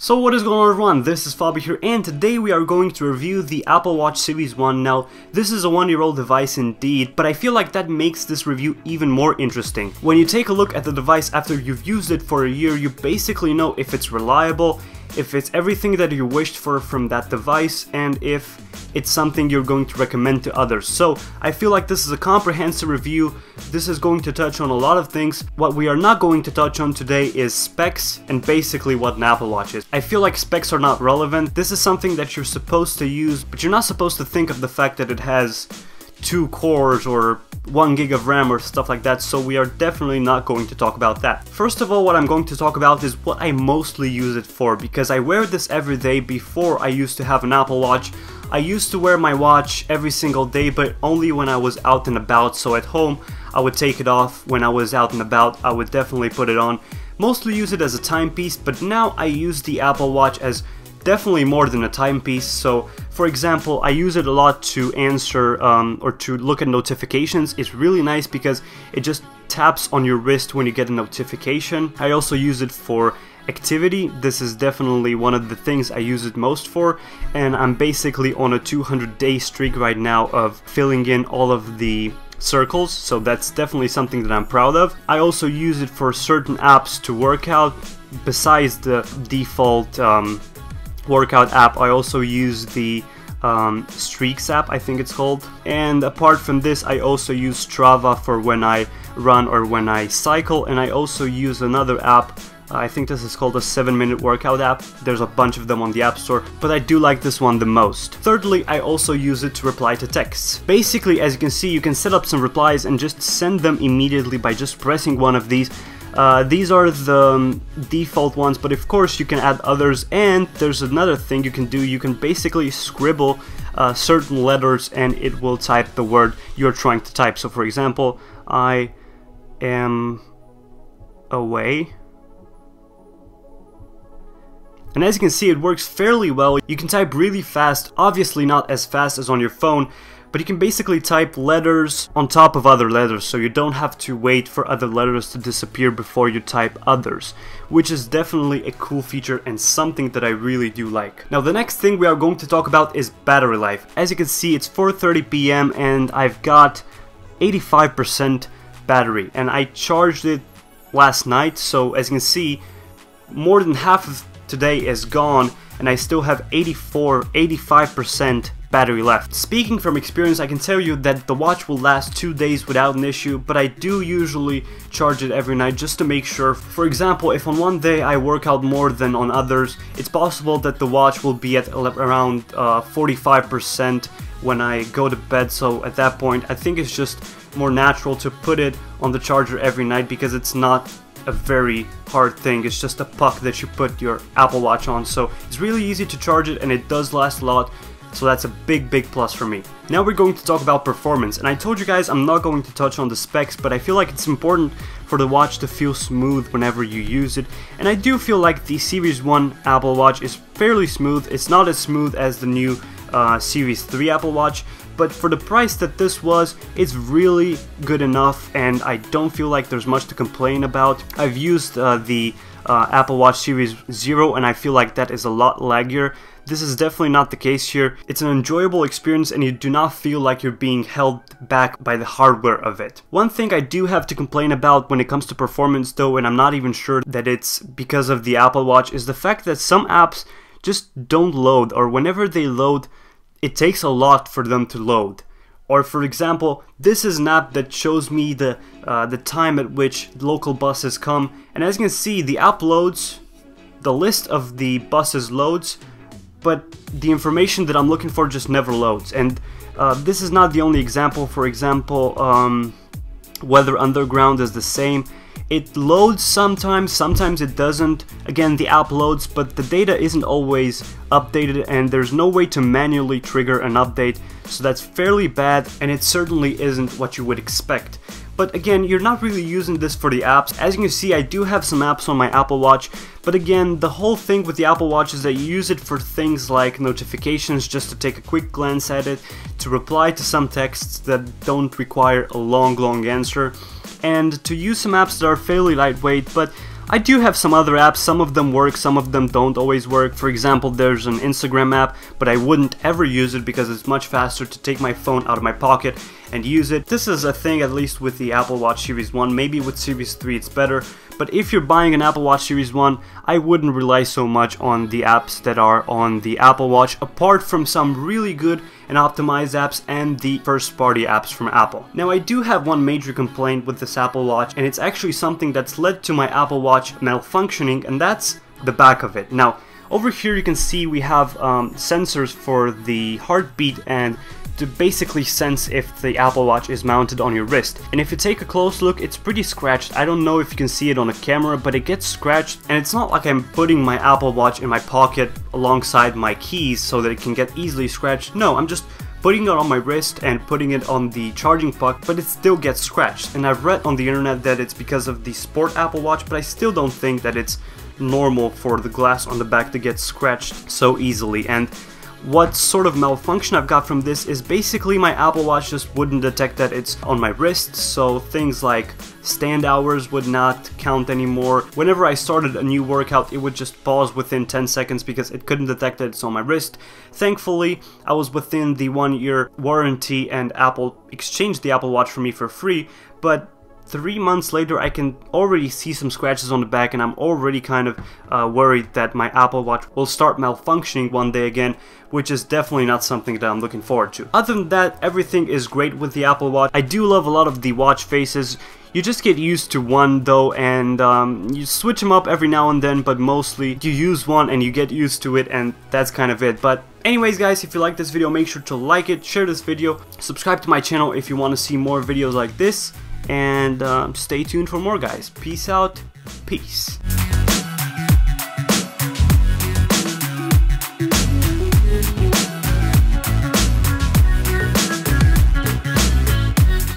So what is going on, everyone? This is Fabi here, and today we are going to review the Apple Watch Series 1. Now, this is a one-year-old device indeed, but I feel like that makes this review even more interesting. When you take a look at the device after you've used it for a year, you basically know if it's reliable, if it's everything that you wished for from that device, and if it's something you're going to recommend to others. So I feel like this is a comprehensive review. This is going to touch on a lot of things. What we are not going to touch on today is specs and basically what an Apple Watch is. I feel like specs are not relevant. This is something that you're supposed to use, but you're not supposed to think of the fact that it has 2 cores or 1 gig of RAM or stuff like that, so we are definitely not going to talk about that. First of all, what I'm going to talk about is what I mostly use it for, because I wear this every day. Before I used to have an Apple Watch, I used to wear my watch every single day, but only when I was out and about. So at home, I would take it off. When I was out and about, I would definitely put it on. Mostly use it as a timepiece, but now I use the Apple Watch as definitely more than a timepiece. So for example, I use it a lot to answer or to look at notifications. It's really nice because it just taps on your wrist when you get a notification. I also use it for activity. This is definitely one of the things I use it most for, and I'm basically on a 200-day streak right now of filling in all of the circles, so that's definitely something that I'm proud of. I also use it for certain apps to work out. Besides the default workout app, I also use the Streaks app, I think it's called. And apart from this, I also use Strava for when I run or when I cycle, and I also use another app. I think this is called a 7-minute workout app. There's a bunch of them on the App Store, but I do like this one the most. Thirdly, I also use it to reply to texts. Basically, as you can see, you can set up some replies and just send them immediately by just pressing one of these. These are the default ones, but of course you can add others, and there's another thing you can do. You can basically scribble certain letters and it will type the word you're trying to type. So for example, I am away. And as you can see, it works fairly well. You can type really fast, obviously not as fast as on your phone, but you can basically type letters on top of other letters, so you don't have to wait for other letters to disappear before you type others, which is definitely a cool feature and something that I really do like. Now the next thing we are going to talk about is battery life. As you can see, it's 4:30 p.m. and I've got 85% battery, and I charged it last night, so as you can see, more than half of today is gone and I still have 85% battery left. Speaking from experience, I can tell you that the watch will last 2 days without an issue, but I do usually charge it every night just to make sure. For example, if on one day I work out more than on others, it's possible that the watch will be at around 45% when I go to bed, so at that point I think it's just more natural to put it on the charger every night, because it's not a very hard thing. It's just a puck that you put your Apple Watch on, so it's really easy to charge it and it does last a lot, so that's a big plus for me. Now we're going to talk about performance, and I told you guys I'm not going to touch on the specs, but I feel like it's important for the watch to feel smooth whenever you use it, and I do feel like the Series 1 Apple Watch is fairly smooth. It's not as smooth as the new Series 3 Apple Watch, but for the price that this was, it's really good enough, and I don't feel like there's much to complain about. I've used the Apple Watch Series 0 and I feel like that is a lot laggier. This is definitely not the case here. It's an enjoyable experience and you do not feel like you're being held back by the hardware of it. One thing I do have to complain about when it comes to performance though, and I'm not even sure that it's because of the Apple Watch, is the fact that some apps just don't load, or whenever they load, it takes a lot for them to load. Or for example, this is an app that shows me the time at which local buses come, and as you can see, the app loads, the list of the buses loads, but the information that I'm looking for just never loads. And this is not the only example. For example, Weather Underground is the same. It loads sometimes it doesn't. Again, the app loads, but the data isn't always updated and there's no way to manually trigger an update, so that's fairly bad, and it certainly isn't what you would expect. But again, you're not really using this for the apps. As you can see, I do have some apps on my Apple Watch, but again, the whole thing with the Apple Watch is that you use it for things like notifications, just to take a quick glance at it, to reply to some texts that don't require a long answer, and to use some apps that are fairly lightweight. But I do have some other apps, some of them work, some of them don't always work. For example, there's an Instagram app, but I wouldn't ever use it because it's much faster to take my phone out of my pocket and use it. This is a thing at least with the Apple Watch Series 1, maybe with Series 3 it's better, but if you're buying an Apple Watch Series 1, I wouldn't rely so much on the apps that are on the Apple Watch, apart from some really good and optimized apps and the first-party apps from Apple. Now, I do have one major complaint with this Apple Watch, and it's actually something that's led to my Apple Watch malfunctioning, and that's the back of it. Now, over here you can see we have sensors for the heartbeat and to basically sense if the Apple Watch is mounted on your wrist. And if you take a close look, it's pretty scratched. I don't know if you can see it on the camera, but it gets scratched, and it's not like I'm putting my Apple Watch in my pocket alongside my keys so that it can get easily scratched. No, I'm just putting it on my wrist and putting it on the charging puck, but it still gets scratched. And I've read on the internet that it's because of the Sport Apple Watch, but I still don't think that it's normal for the glass on the back to get scratched so easily. And what sort of malfunction I've got from this is basically my Apple Watch just wouldn't detect that it's on my wrist, so things like stand hours would not count anymore. Whenever I started a new workout, it would just pause within 10 seconds because it couldn't detect that it's on my wrist. Thankfully, I was within the 1-year warranty and Apple exchanged the Apple Watch for me for free, but 3 months later I can already see some scratches on the back, and I'm already kind of worried that my Apple Watch will start malfunctioning one day again, which is definitely not something that I'm looking forward to. Other than that, everything is great with the Apple Watch. I do love a lot of the watch faces. You just get used to one though, and you switch them up every now and then, but mostly you use one and you get used to it, and that's kind of it. But anyways guys, if you like this video, make sure to like it, share this video, subscribe to my channel if you want to see more videos like this, and stay tuned for more guys. Peace out. Peace.